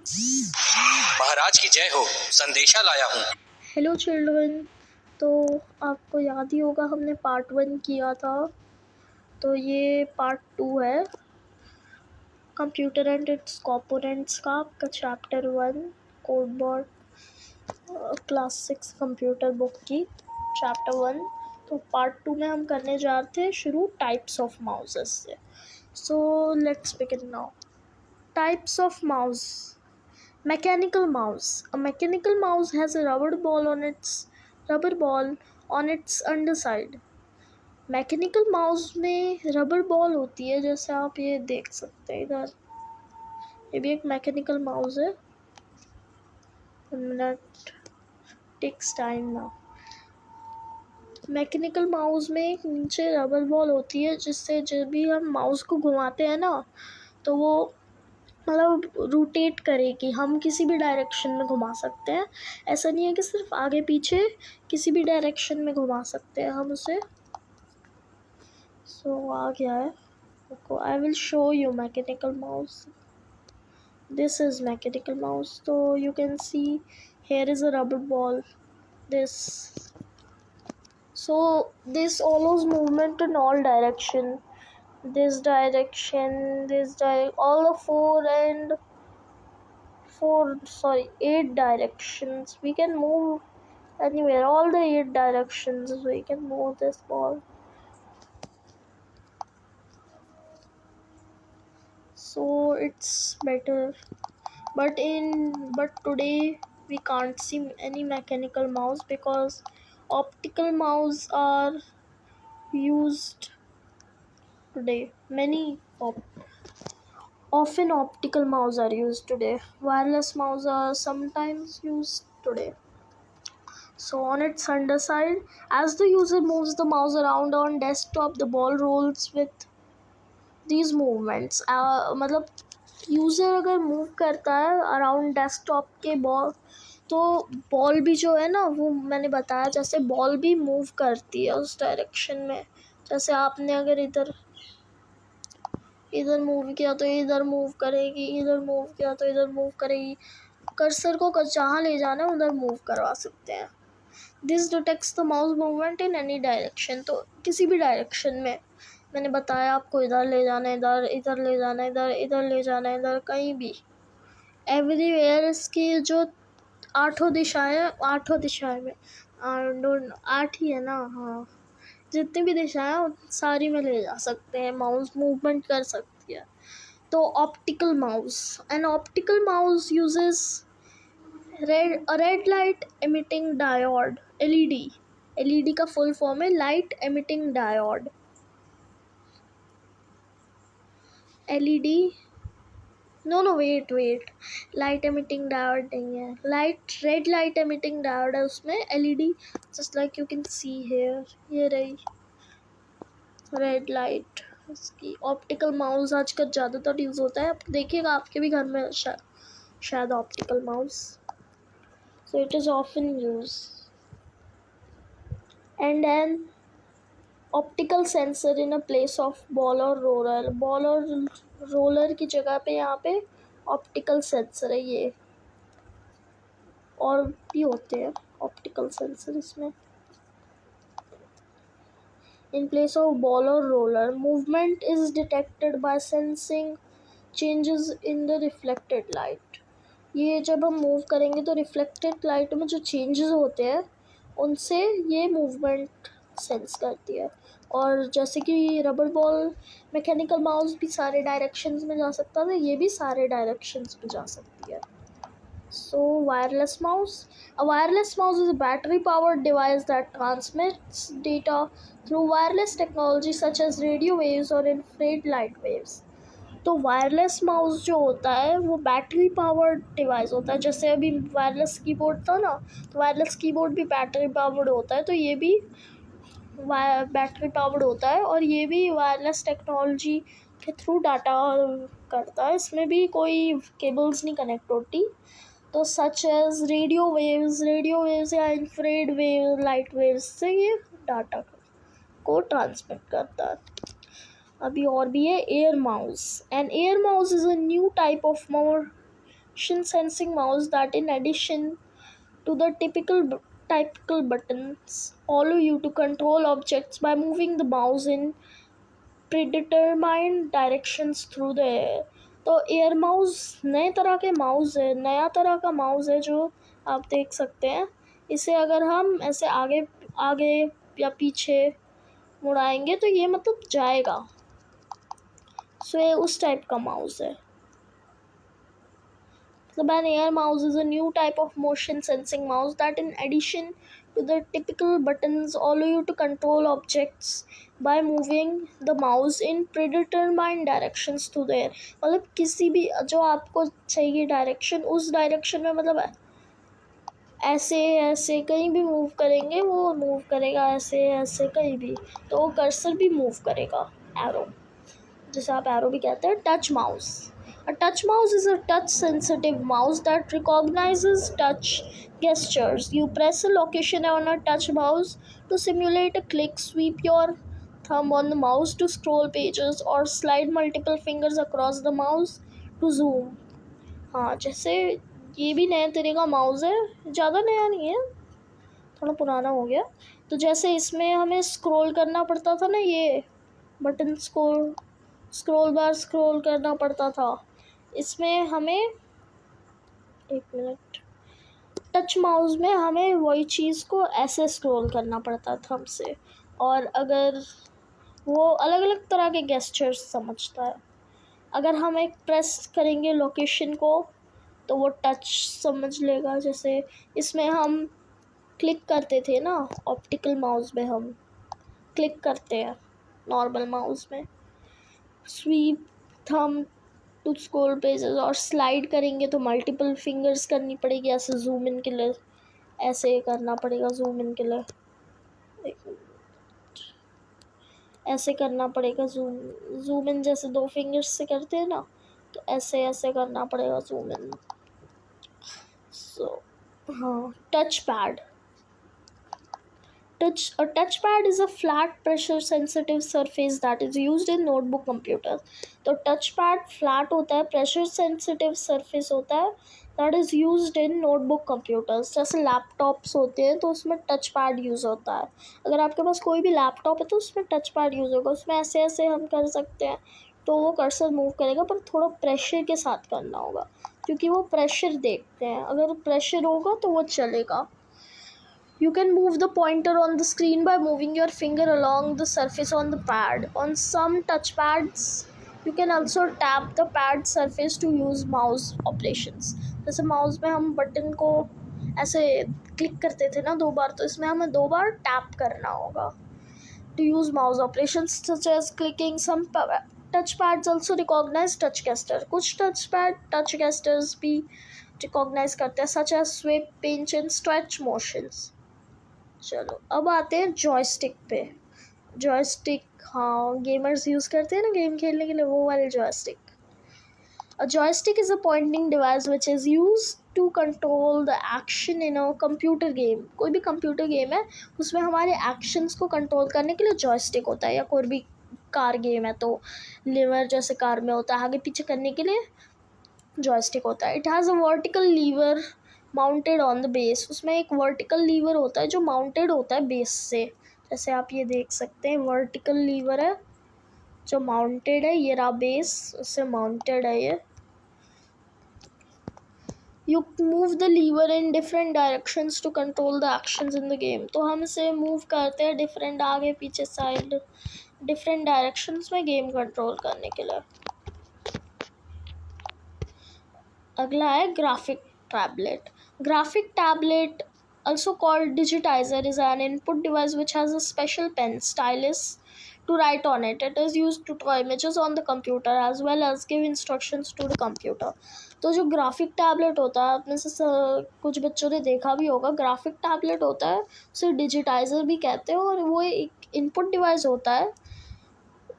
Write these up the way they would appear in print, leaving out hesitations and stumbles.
महाराज की जय हो, संदेशा लाया हूँ। हेलो चिल्ड्रन, तो आपको याद ही होगा हमने पार्ट 1 किया था, तो ये पार्ट 2 है कंप्यूटर एंड इट्स कंपोनेंट्स का आपका chapter 1 code board class 6 computer book की चैप्टर 1। तो पार्ट 2 में हम करने जा रहे थे शुरू टाइप्स ऑफ माउसेस से। So let's begin now. Types of mouse. Mechanical mouse. A mechanical mouse has a rubber ball on its underside. Mechanical mouse में रबर बॉल होती है, जैसे आप ये देख सकते हैं इधर। ये भी एक मैकेनिकल माउस है। मिनट टेक्स टाइम ना। मैकेनिकल माउस में एक नीचे रबर बॉल होती है, जिससे जब भी हम माउस को घुमाते हैं ना, तो वो मतलब रोटेट करेगी। हम किसी भी डायरेक्शन में घुमा सकते हैं। ऐसा नहीं है कि सिर्फ आगे पीछे, किसी भी डायरेक्शन में घुमा सकते हैं हम उसे। सो आ गया है। I will show you mechanical mouse. This is mechanical mouse. तो you can see here is a rubber ball. This so this allows movement in all direction. This direction, all the eight directions. We can move anywhere, all the 8 directions we can move this ball. So it's better, but today we can't see any mechanical mouse because optical mouse are used today. Often optical mouse are used today. Wireless mouse are sometimes used today. So on its underside, as the user moves the mouse around on desktop, the ball rolls with these movements. मतलब user अगर move करता है around desktop के ball, तो ball भी जो है ना, वो मैंने बताया जैसे बॉल भी मूव करती है उस डायरेक्शन में। जैसे आपने अगर इधर मूव किया तो इधर मूव करेगी, इधर मूव किया तो इधर मूव करेगी। कर्सर को जहाँ ले जाना है उधर मूव करवा सकते हैं। This detects the mouse movement in any direction. तो किसी भी डायरेक्शन में, मैंने बताया आपको इधर ले जाना है, इधर ले जाना है, इधर ले जाना है, इधर कहीं भी, एवरीवेयर। इसकी जो 8 दिशाएं में 8 ही है ना, हाँ, जितनी भी दिशाएं हैं सारी में ले जा सकते हैं, माउस मूवमेंट कर सकती है। तो optical mouse, an optical mouse uses red light emitting diode, LED का फुल फॉर्म है light emitting diode. LED no wait, light emitting diode नहीं है, रेड लाइट एमिटिंग डायोड है उसमें। LED just like you can see here, ये रही red light. इसकी optical mouse आजकल ज़्यादातर यूज़ होता है। आप देखिएगा आपके भी घर में शायद optical mouse. So it is often use. And an optical sensor in a place of ball और रोलर की जगह पे यहाँ पे ऑप्टिकल सेंसर है। ये और भी होते हैं ऑप्टिकल सेंसर इसमें। In place of ball or roller, movement is detected by sensing changes in the reflected light. ये जब हम मूव करेंगे तो रिफ्लेक्टेड लाइट में जो चेंजेस होते हैं उनसे ये मूवमेंट सेंस करती है। और जैसे कि रबर बॉल, मैकेनिकल माउस भी सारे डायरेक्शंस में जा सकता था, ये भी सारे डायरेक्शंस में जा सकती है। So wireless mouse. A wireless mouse is a battery-powered device that transmits data through wireless technology such as radio waves or infrared light waves. तो वायरलेस माउस जो होता है वो बैटरी पावर्ड डिवाइस होता है। जैसे अभी वायरलेस कीबोर्ड था ना, तो वायरलेस कीबोर्ड भी बैटरी पावर्ड होता है। तो ये भी बैटरी पावर्ड होता है और ये भी वायरलेस टेक्नोलॉजी के थ्रू डाटा करता है। इसमें भी कोई केबल्स नहीं कनेक्ट होती। तो सच एज रेडियो वेव्स या इंफ्रारेड वेव, लाइट वेव्स से ये डाटा को ट्रांसमिट करता है। अभी और भी है air mouse. An air mouse is a new type of motion sensing mouse that, in addition to the typical buttons, allow you to control objects by moving the mouse in predetermined directions through the air. तो air mouse नए तरह के mouse है, नया तरह का mouse है जो आप देख सकते हैं. इसे अगर हम ऐसे आगे आगे या पीछे मुड़ाएंगे तो ये मतलब जाएगा. सो ये उस टाइप का माउस है. So an air mouse is a new type of motion sensing mouse that, in addition to the typical buttons, allow you to control objects by moving the mouse in predetermined directions through the air. मतलब किसी भी जो आपको चाहिए direction, उस direction में मतलब ऐसे ऐसे कहीं भी मूव करेंगे वो मूव करेगा, ऐसे ऐसे कहीं भी. तो वो कर्सर भी मूव करेगा. एरो, जिसे आप एरो भी कहते हैं. Touch mouse. A touch mouse is a touch-sensitive mouse that recognizes touch gestures. You press a location on a touch mouse to simulate a click. Sweep your thumb on the mouse to scroll pages or slide multiple fingers across the mouse to zoom. हाँ, जैसे ये भी नए तरह का mouse है, ज़्यादा नया नहीं है, थोड़ा पुराना हो गया. तो जैसे इसमें हमें स्क्रॉल करना पड़ता था ना, ये बटन्स को स्क्रॉल बार स्क्रॉल करना पड़ता था. इसमें हमें एक मिनट टच माउस में हमें वही चीज़ को ऐसे स्क्रॉल करना पड़ता था हमसे. और अगर वो अलग अलग तरह के गेस्चर्स समझता है. अगर हम एक प्रेस करेंगे लोकेशन को तो वो टच समझ लेगा. जैसे इसमें हम क्लिक करते थे ना, ऑप्टिकल माउस में हम क्लिक करते हैं, नॉर्मल माउस में sweep thumb to scroll pages, और स्लाइड करेंगे तो मल्टीपल फिंगर्स करनी पड़ेगी. ऐसे जूम इन के लिए ऐसे करना पड़ेगा, जूम इन के लिए ऐसे करना पड़ेगा. जूम इन जैसे 2 फिंगर्स से करते हैं ना, तो ऐसे ऐसे करना पड़ेगा जूम इन. सो हाँ, touch pad. A touchpad is a flat pressure sensitive surface that is used in notebook computers. तो touchpad flat होता है, pressure sensitive surface होता है, that is used in notebook computers. जैसे लैपटॉप्स होते हैं तो उसमें touchpad यूज़ होता है. अगर आपके पास कोई भी लैपटॉप है तो उसमें touchpad यूज़ होगा. उसमें ऐसे ऐसे हम कर सकते हैं तो वो कर्सर मूव करेगा, पर थोड़ा प्रेशर के साथ करना होगा क्योंकि वो प्रेशर देखते हैं. अगर प्रेशर होगा तो वो चलेगा. You can move the pointer on the screen by moving your finger along the surface on the pad. On some touchpads, you can also tap the pad surface to use mouse operations. जैसे mouse में हम button को ऐसे click करते थे ना 2 बार, तो इसमें हमें 2 बार टैप करना होगा. To use mouse operations such as clicking, some touchpads also recognize touch gesture. कुछ touch gestures भी recognize करते हैं, such as swipe, pinch and stretch motions. चलो अब आते हैं जॉयस्टिक पे. जॉयस्टिक हाँ गेमर्स यूज़ करते हैं ना गेम खेलने के लिए, वो वाले joystick. A joystick is a pointing device which is use to control the action in a computer game. कोई भी कंप्यूटर गेम है उसमें हमारे एक्शंस को कंट्रोल करने के लिए जॉयस्टिक होता है. या कोई भी कार गेम है तो लीवर जैसे कार में होता है, आगे पीछे करने के लिए जॉयस्टिक होता है. It has a vertical lever mounted on the base. उसमें एक वर्टिकल लीवर होता है जो माउंटेड होता है बेस से. जैसे आप ये देख सकते हैं, वर्टिकल लीवर है जो माउंटेड है. ये रहा बेस, उससे माउंटेड है ये. You move the lever in different directions to control the actions in the game. तो हम इसे मूव करते हैं डिफरेंट, आगे पीछे साइड, डिफरेंट डायरेक्शंस में गेम कंट्रोल करने के लिए. अगला है graphic tablet. Graphic tablet, also called digitizer, is an input device which has a special pen, stylus to write on it. It is used to draw images on the computer as well as give instructions to the computer. तो जो graphic tablet होता है, आप में से कुछ बच्चों ने देखा भी होगा, ग्राफिक टैबलेट होता है उसे डिजिटाइज़र भी कहते हैं. और वो एक इनपुट डिवाइस होता है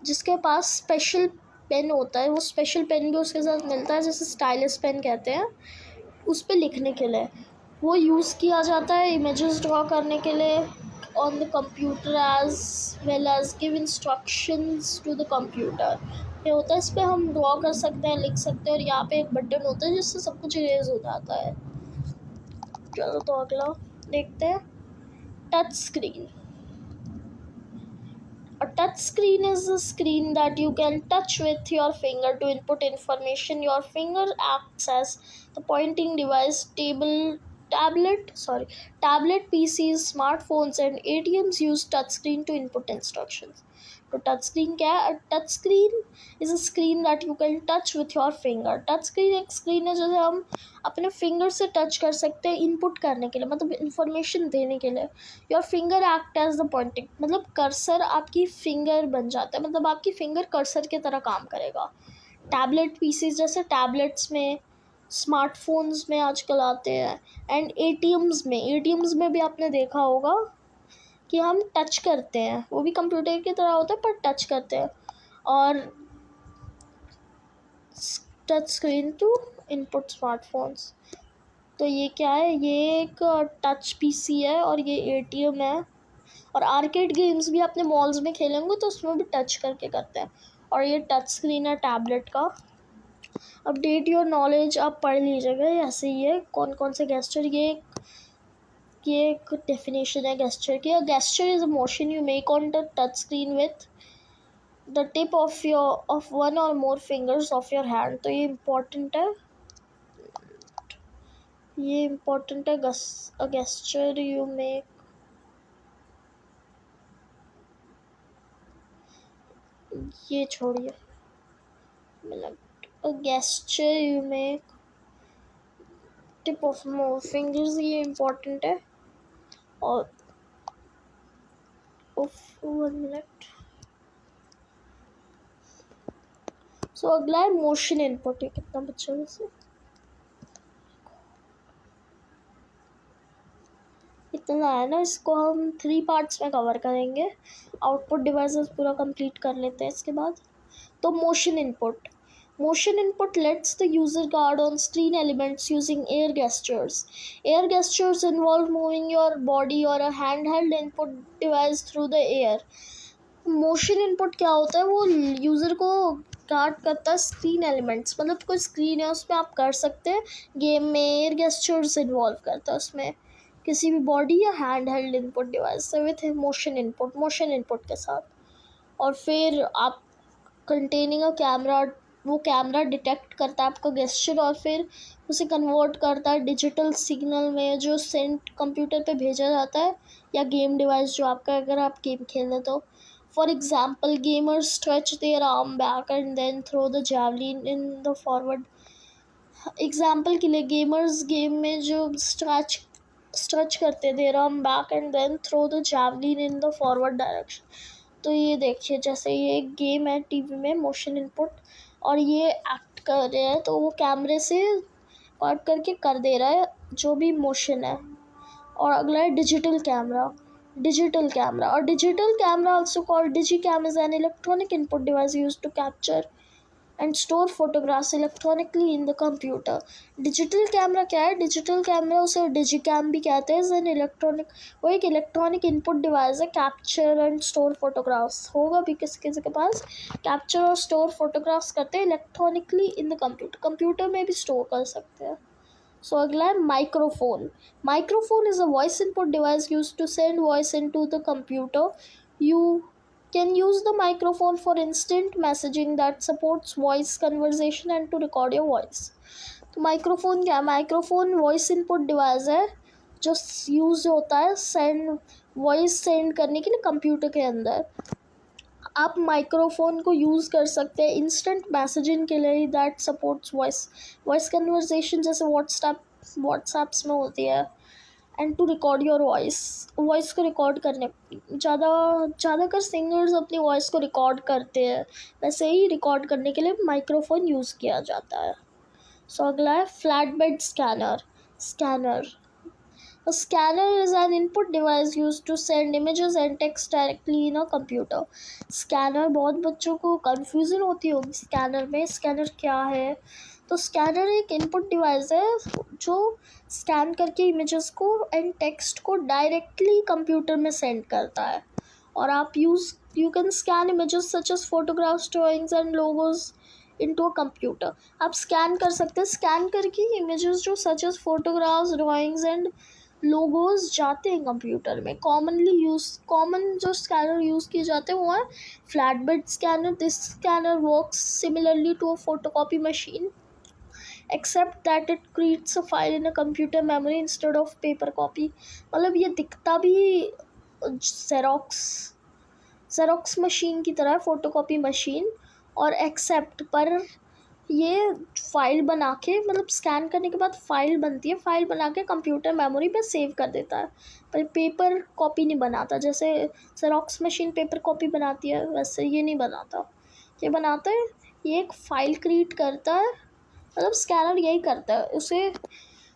जिसके पास स्पेशल पेन होता है. वो स्पेशल पेन भी उसके साथ मिलता है, जैसे स्टाइलस पेन कहते हैं, उस पर लिखने के लिए. वो यूज़ किया जाता है इमेजेस ड्रॉ करने के लिए on the computer as well as give instructions to the computer. ये होता है, इस पर हम ड्रॉ कर सकते हैं, लिख सकते हैं, और यहाँ पे एक बटन होता है जिससे सब कुछ इरेज हो जाता है। चलो तो अगला देखते हैं, touch screen. A touch screen is a screen that you can touch with your finger to input information. Your finger acts as the pointing device. Tablet, PCs, smartphones, and ATMs use touch screen to input instructions. तो touch screen क्या है? Touch screen is a screen that you can touch with your finger. Touch screen एक screen है जैसे हम अपने finger से touch कर सकते हैं इनपुट करने के लिए, मतलब इंफॉर्मेशन देने के लिए। Your finger act as the pointing, मतलब कर्सर आपकी फिंगर बन जाता है, मतलब आपकी फिंगर कर्सर की तरह काम करेगा। टैबलेट पीसीज जैसे टैबलेट्स में, स्मार्टफोन्स में आजकल आते हैं, एंड एटीएम्स में भी आपने देखा होगा कि हम टच करते हैं, वो भी कंप्यूटर की तरह होता है पर टच करते हैं। और touch screen to input smartphones, तो ये क्या है? ये एक टच पीसी है और ये एटीएम है। और आर्केड गेम्स भी अपने मॉल्स में खेलेंगे तो उसमें भी टच करके करते हैं। और ये टच स्क्रीन है टैबलेट का। अपडेट योर नॉलेज, आप पढ़ लीजिएगा, ऐसे ही है कौन कौन से गेस्चर। ये एक डेफिनेशन है गेस्चर की। A gesture is a motion you make on the touch screen with the tip of one or more fingers of your hand. तो ये इम्पोर्टेंट है, अ गेस्चर यू मेक, ये छोड़िए, मतलब a gesture you make tip of more fingers, ये important है। और one minute. सो अगला है मोशन इनपुट। ये कितना बच्चा वैसे, इतना है ना, इसको हम 3 पार्ट्स में कवर करेंगे। आउटपुट डिवाइसेस पूरा कंप्लीट कर लेते हैं इसके बाद। तो motion input lets the user guard on screen elements using air gestures. Air gestures involve moving your body or a handheld input device through the air. Motion input क्या होता है? वो यूज़र को गार्ड करता है स्क्रीन एलिमेंट्स, मतलब कोई screen है उसमें आप कर सकते हैं। गेम में एयर गेस्चर्स इन्वॉल्व करता है उसमें, किसी भी बॉडी या हैंड हेल्ड इनपुट डिवाइस से विथ मोशन इनपुट के साथ। और फिर आप कंटेनिंग अ कैमरा, वो कैमरा डिटेक्ट करता है आपका गेस्चर और फिर उसे कन्वर्ट करता है डिजिटल सिग्नल में, जो सेंड कंप्यूटर पे भेजा जाता है, या गेम डिवाइस जो आपका, अगर आप गेम खेल रहे तो। For example, gamers stretch their arm back and then throw the javelin in the forward. Example के लिए गेमर्स गेम में जो स्ट्रेच करते their arm back and then throw the javelin in the forward direction. तो ये देखिए, जैसे ये एक गेम है टीवी में, मोशन इनपुट, और ये एक्ट कर रहे हैं तो वो कैमरे से कट करके कर दे रहा है जो भी मोशन है। और अगला है डिजिटल कैमरा। और digital camera also called digicam is an electronic input device used to capture and store photographs electronically in the computer. Digital camera क्या है? डिजिटल कैमरा, उसे डिजिकैम भी कहते हैं, एन इलेक्ट्रॉनिक, वो एक इलेक्ट्रॉनिक इनपुट डिवाइस है। कैप्चर एंड स्टोर फोटोग्राफ्स होगा भी किसी किसी के पास, कैप्चर और स्टोर फोटोग्राफ्स करते हैं इलेक्ट्रॉनिकली इन द कंप्यूटर में भी स्टोर कर सकते हैं। सो अगला है microphone is a voice input device used to send voice into the computer. You can use the microphone for instant messaging that supports voice conversation and to record your voice. तो microphone क्या है? Microphone voice input device है जो use होता है voice send करने के लिए कंप्यूटर के अंदर। आप माइक्रोफोन को यूज़ कर सकते हैं इंस्टेंट मैसेजिंग के लिए, दैट सपोर्ट्स वॉइस कन्वर्सेशन, जैसे व्हाट्सएप्स में होती है, and to record your voice को रिकॉर्ड करने, ज़्यादातर सिंगर्स अपनी वॉइस को रिकॉर्ड करते हैं, वैसे ही रिकॉर्ड करने के लिए माइक्रोफोन यूज़ किया जाता है। सो अगला है flatbed scanner. A scanner is an input device used to send images and text directly in a computer. Scanner, बहुत बच्चों को confusion होती होगी स्कैनर में, स्कैनर क्या है? तो स्कैनर एक इनपुट डिवाइस है जो स्कैन करके इमेजेस को एंड टेक्स्ट को डायरेक्टली कंप्यूटर में सेंड करता है। और आप you can scan images such as photographs, drawings and logos into a computer. आप स्कैन कर सकते हैं, स्कैन करके इमेजेस जो such as photographs, drawings and logos जाते हैं कंप्यूटर में। कॉमन जो स्कैनर यूज़ किए जाते हैं वो है flatbed scanner. This scanner works similarly to a photocopy machine except that it creates a file in a computer memory instead of paper copy. मतलब ये दिखता भी जेरोक्स मशीन की तरह है, फोटोकॉपी मशीन, और एक्सेप्ट पर ये फाइल बना के, मतलब स्कैन करने के बाद फाइल बनती है, फाइल बना के कंप्यूटर मेमोरी पे सेव कर देता है, पर पेपर कॉपी नहीं बनाता। जैसे जेरोक्स मशीन पेपर कॉपी बनाती है वैसे ये नहीं बनाता। ये बनाता है, ये एक फाइल क्रिएट करता है, मतलब स्कैनर यही करता है, उसे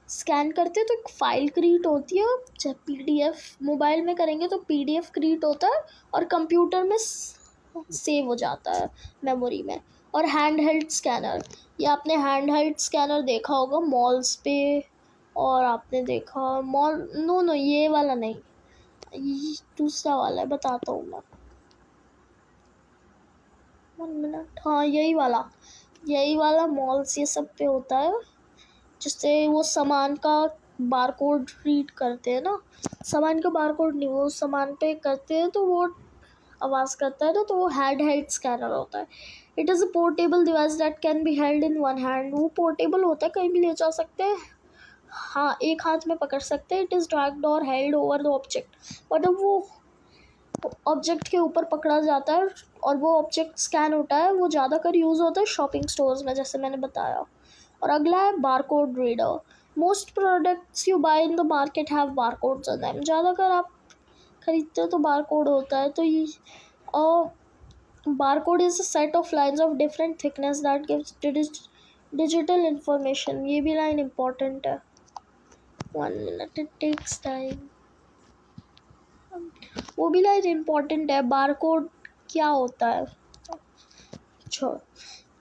स्कैन करते हैं तो एक फ़ाइल क्रिएट होती है। जब PDF मोबाइल में करेंगे तो PDF क्रिएट होता है और कंप्यूटर में सेव हो जाता है मेमोरी में। और हैंड हेल्ड स्कैनर, ये आपने हैंड हेल्ड स्कैनर देखा होगा मॉल्स पे, और आपने देखा मॉल, नो ये वाला नहीं, ये दूसरा वाला है, बताता हूँ मैं, 1 मिनट। हाँ यही वाला मॉल्स ये सब पे होता है, जिससे वो सामान का बारकोड रीड करते हैं ना, सामान का बारकोड नहीं, वो सामान पे करते हैं तो वो आवाज़ करता है ना, तो वो हैंड हेल्ड स्कैनर होता है। It is a portable device that can be held in one hand. वो पोर्टेबल होता है, कहीं भी ले जा सकते हैं, हाँ एक हाथ में पकड़ सकते हैं। इट इज़ ड्रैग्ड और हेल्ड ओवर द ऑब्जेक्ट, मतलब वो ऑब्जेक्ट के ऊपर पकड़ा जाता है और वो ऑब्जेक्ट स्कैन होता है। वो ज़्यादातर यूज़ होता है शॉपिंग स्टोर्स में, जैसे मैंने बताया। और अगला है barcode reader. Most products you buy in the market have barcodes on them. ज़्यादातर आप खरीदते हो तो बारकोड होता है। तो ये barcode is a set of lines of different thickness that gives digital information. ये भी लाइन इम्पॉर्टेंट है, 1 मिनट, इट टेक्स टाइम। वो भी लाइन इम्पॉर्टेंट है। बारकोड क्या होता है,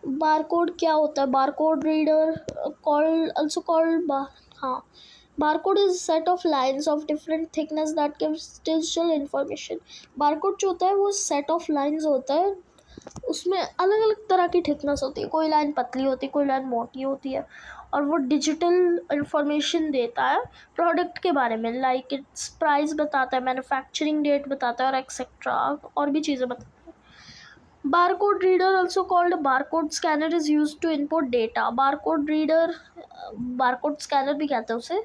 बारकोड क्या होता है? बारकोड रीडर also called हाँ, barcode is set of lines of different thickness that gives digital information. Barcode जो होता है वो सेट ऑफ लाइन्स होता है, उसमें अलग अलग तरह की थिकनेस होती है, कोई लाइन पतली होती है, कोई लाइन मोटी होती है, और वो डिजिटल इंफॉर्मेशन देता है प्रोडक्ट के बारे में, लाइक इट्स प्राइस बताता है, मैन्युफैक्चरिंग डेट बताता है, और एक्सेट्रा और भी चीज़ें बताता है। Barcode reader, also called barcode scanner, is used to input data. Barcode reader, barcode scanner भी कहते हैं उसे,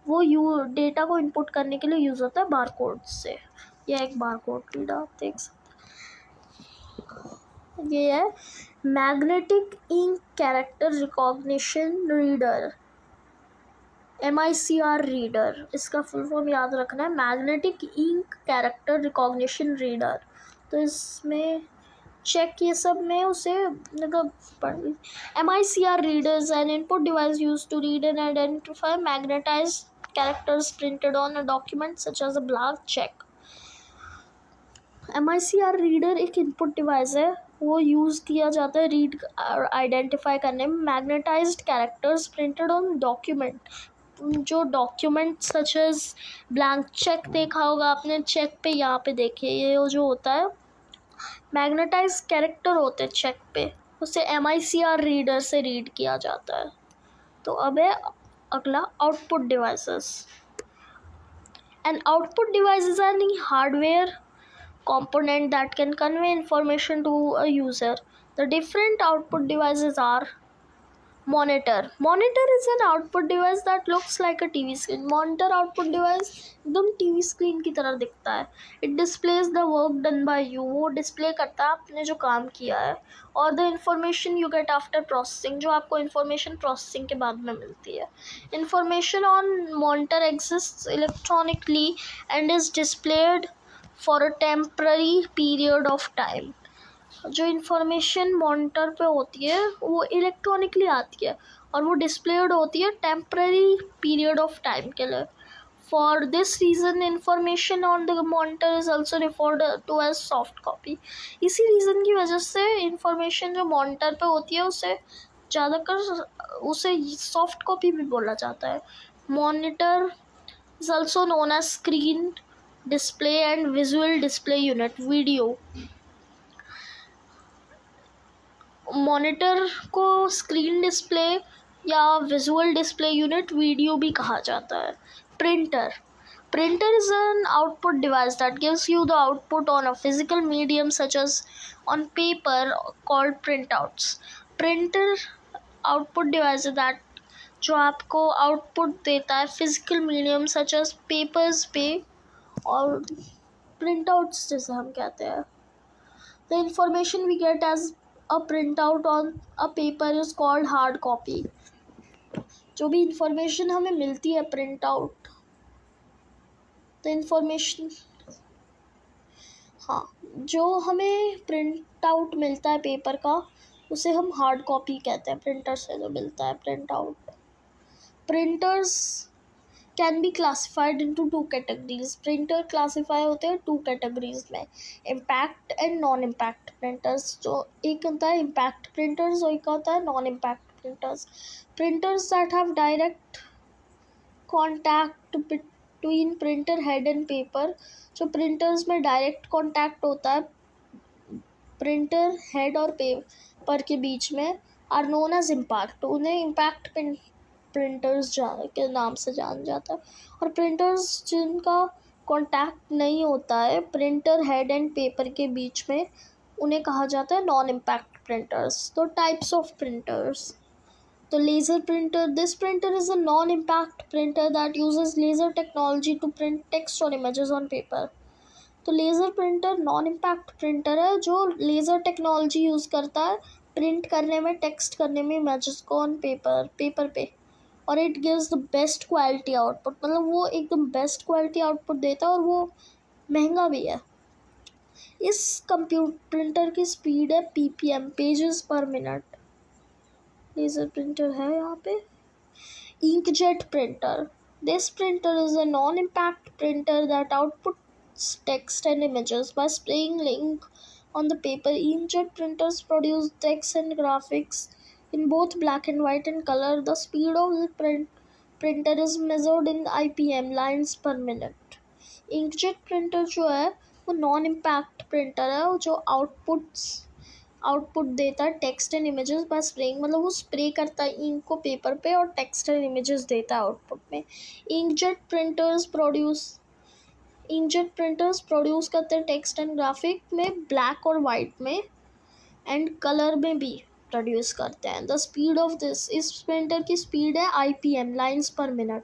वो डेटा को इनपुट करने के लिए यूज़ होता है बारकोड से। यह एक बारकोड रीडर आप देख सकते हैं। ये है magnetic ink character recognition reader, MICR reader, इसका फुल फॉर्म याद रखना है, magnetic ink character recognition reader. तो इसमें चेक ये सब में उसे मतलब MICR readers an input device used to read and identify magnetized characters printed on a document such as a blank check. MICR reader एक इनपुट डिवाइस है, वो यूज़ किया जाता है रीड और आइडेंटिफाई करने में magnetized characters printed on document. जो document such as blank cheque देखा होगा आपने, चेक पे यहाँ पे देखिए, ये जो होता है मैग्नेटाइज कैरेक्टर होते हैं चेक पे, उसे MICR रीडर से रीड किया जाता है। तो अब है अगला output devices. An output device is any hardware component that can convey information to a user. The different output devices are monitor. Monitor is an output device that looks like a TV screen. Monitor output device एकदम TV screen की तरह दिखता है. It displays the work done by you. वो display करता है आपने जो काम किया है, और the information you get after processing, जो आपको information processing के बाद में मिलती है. Information on monitor exists electronically and is displayed for a temporary period of time. जो इन्फॉर्मेशन मॉनिटर पे होती है वो इलेक्ट्रॉनिकली आती है और वो डिस्प्लेड होती है टेम्पररी पीरियड ऑफ टाइम के लिए। For this reason information on the monitor is also referred to as soft copy. इसी रीज़न की वजह से इंफॉर्मेशन जो मॉनिटर पे होती है उसे ज़्यादातर उसे सॉफ्ट कॉपी भी बोला जाता है। Monitor is also known as screen display and visual display unit video. Monitor को स्क्रीन डिस्प्ले या विजुअल डिस्प्ले यूनिट वीडियो भी कहा जाता है। Printer Printer is an output device that gives you the output on a physical medium such as on paper called printouts. Printer output device है that जो आपको output देता है physical medium such as papers पे और printouts जैसे हम कहते हैं। The information we get as a printout on a paper is called hard copy. जो भी information हमें मिलती है printout इंफॉर्मेशन हाँ जो हमें प्रिंट आउट मिलता है पेपर का उसे हम हार्ड कॉपी कहते हैं। प्रिंटर से जो मिलता है print out. Printers can be classified into two categories. Printer classify होते हैं टू कैटेगरीज में, impact and non impact printers. जो एक होता है इम्पैक्ट प्रिंटर्स और एक होता है non impact printers. Printers that have direct contact between printer head and paper. जो प्रिंटर्स में डायरेक्ट कांटेक्ट होता है प्रिंटर हेड और पेपर के बीच में आर नोन एज इम्पैक्ट। उन्हें इम्पैक्ट प्रिंटर्स के नाम से जाना जाता है। और प्रिंटर्स जिनका कांटेक्ट नहीं होता है प्रिंटर हेड एंड पेपर के बीच में उन्हें कहा जाता है नॉन इम्पैक्ट प्रिंटर्स। तो types of printers, the laser printer. This printer is a non-impact printer that uses laser technology to print text or images on paper. तो laser printer non impact printer है जो laser technology use करता है print करने में, text करने में images को ऑन पेपर पे, और it gives the best quality output. मतलब वो एकदम बेस्ट क्वालिटी आउटपुट देता है और वो महंगा भी है। इस कंप्यूटर प्रिंटर की स्पीड है PPM, पेजेस पर मिनट। लेज़र प्रिंटर है यहाँ पे। Inkjet printer, this printer is a non impact printer that outputs text and images by spraying ink on the paper. Inkjet printers produce text and graphics in both black and white and color. The speed of the printer is measured in IPM, lines per minute. Inkjet printer जो है वो non impact printer है जो output देता है text and images bye spraying. मतलब वो spray करता है इंक को पेपर पे और टेक्स्ट एंड इमेजेस देता है आउटपुट में। इंकजेट प्रिंटर्स प्रोड्यूस करते हैं टेक्स्ट एंड ग्राफिक में ब्लैक और वाइट में एंड कलर में भी प्रोड्यूस करते हैं। द स्पीड ऑफ दिस, इस प्रिंटर की स्पीड है IPM, लाइन्स पर मिनट।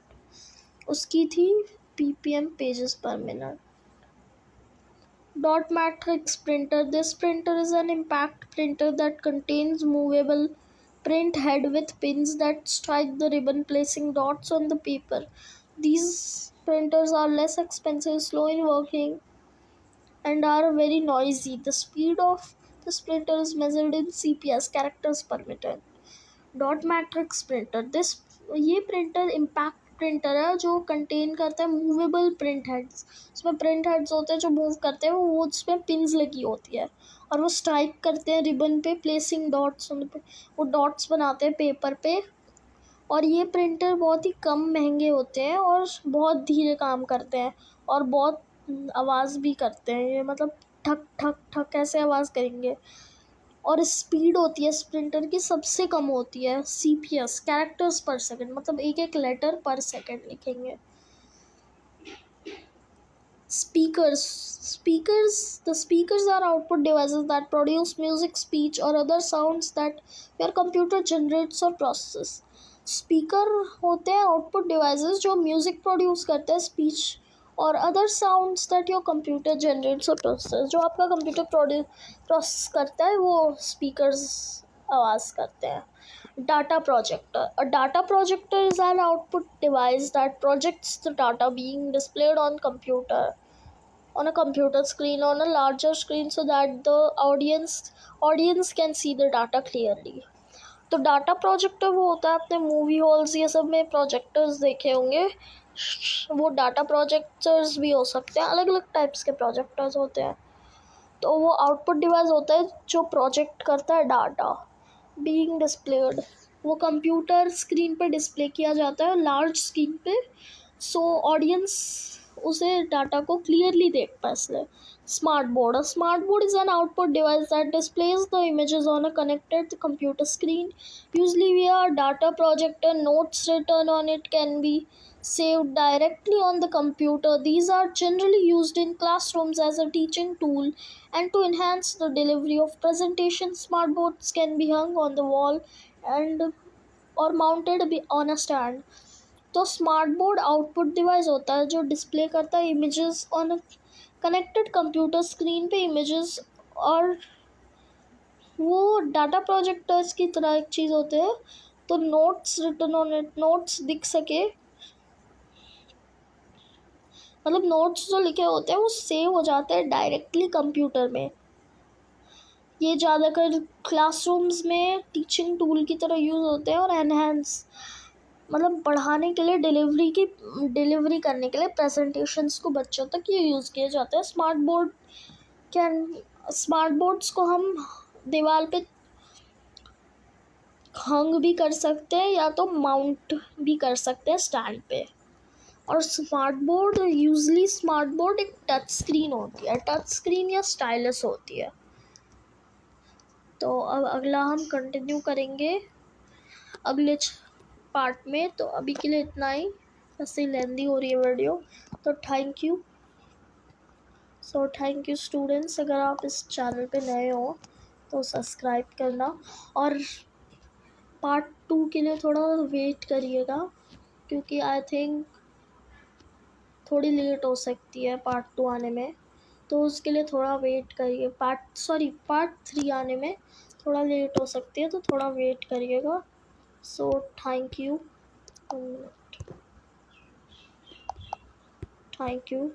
उसकी थी PPM, पेजेस पर minute. Dot matrix printer, this printer is an impact printer that contains movable print head with pins that strike the ribbon, placing dots on the paper. These printers are less expensive, slow in working and are very noisy. The speed of this printer is measured in CPS, characters per minute. Dot matrix printer, ये printer impact printer है जो contain करता है movable print heads. उसमें print heads होते हैं जो move करते हैं, वो उसमें पिन्स लगी होती है और वो स्ट्राइक करते हैं रिबन पे, प्लेसिंग डॉट्स वो डॉट्स बनाते हैं पेपर पे। और ये प्रिंटर बहुत ही कम महंगे होते हैं और बहुत धीरे काम करते हैं और बहुत आवाज़ भी करते हैं। ये मतलब ठक ठक ठक ऐसे आवाज़ करेंगे। और स्पीड होती है इस प्रिंटर की सबसे कम होती है CPS, कैरेक्टर्स पर सेकंड। मतलब एक एक लेटर पर सेकंड लिखेंगे। The speakers are output devices that produce music, speech or other sounds that your computer generates or processes. Speaker होते हैं आउटपुट डिवाइसेस जो म्यूज़िक प्रोड्यूस करते हैं, स्पीच और other sounds that your computer generates और process. जो आपका computer process करता है वो स्पीकर्स आवाज़ करते हैं। Data projector, a data projector is an output device that projects the data being displayed on a computer screen on a larger screen so that the audience can see the data clearly. तो data projector वो होता है, आपने movie halls ये सब में projectors देखे होंगे, वो डाटा प्रोजेक्टर्स भी हो सकते हैं। अलग अलग टाइप्स के प्रोजेक्टर्स होते हैं। तो वो आउटपुट डिवाइस होता है जो प्रोजेक्ट करता है डाटा बीइंग डिस्प्लेड। वो कंप्यूटर स्क्रीन पे डिस्प्ले किया जाता है लार्ज स्क्रीन पे, सो ऑडियंस उसे डाटा को क्लियरली देख पाए इसलिए। Smart board, a smart board is an output device that displays the images on a connected computer screen, usually via a data projector. Notes written on it can be saved directly on the computer. These are generally used in classrooms as a teaching tool and to enhance the delivery of presentation. Smart boards can be hung on the wall and or mounted on a stand. तो smart board output device होता है जो display करता है images on connected computer screen पे images, और वो data projectors की तरह एक चीज़ होते हैं। तो notes written on it, notes दिख सके, मतलब नोट्स जो लिखे होते हैं वो सेव हो जाते हैं डायरेक्टली कंप्यूटर में। ये ज़्यादातर क्लासरूम्स में टीचिंग टूल की तरह यूज़ होते हैं और एनहेंस मतलब बढ़ाने के लिए डिलीवरी करने के लिए प्रेजेंटेशंस को बच्चों तक ये यूज़ किए जाते हैं। स्मार्ट बोर्ड्स को हम दीवार पे हंग भी कर सकते हैं या तो माउंट भी कर सकते हैं स्टैंड पे। और स्मार्ट बोर्ड एक टच स्क्रीन होती है, टच स्क्रीन या स्टाइलस होती है। तो अब अगला हम कंटिन्यू करेंगे अगले पार्ट में। तो अभी के लिए इतना ही, ऐसे लेंदी हो रही है वीडियो। तो थैंक यू स्टूडेंट्स। अगर आप इस चैनल पे नए हो तो सब्सक्राइब करना, और पार्ट 2 के लिए थोड़ा वेट करिएगा क्योंकि आई थिंक थोड़ी लेट हो सकती है पार्ट 2 आने में, तो उसके लिए थोड़ा वेट करिए। पार्ट 3 आने में थोड़ा लेट हो सकती है, तो थोड़ा वेट करिएगा। So thank you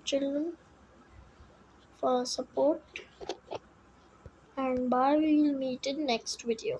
children for support, and bye, we will meet in next video.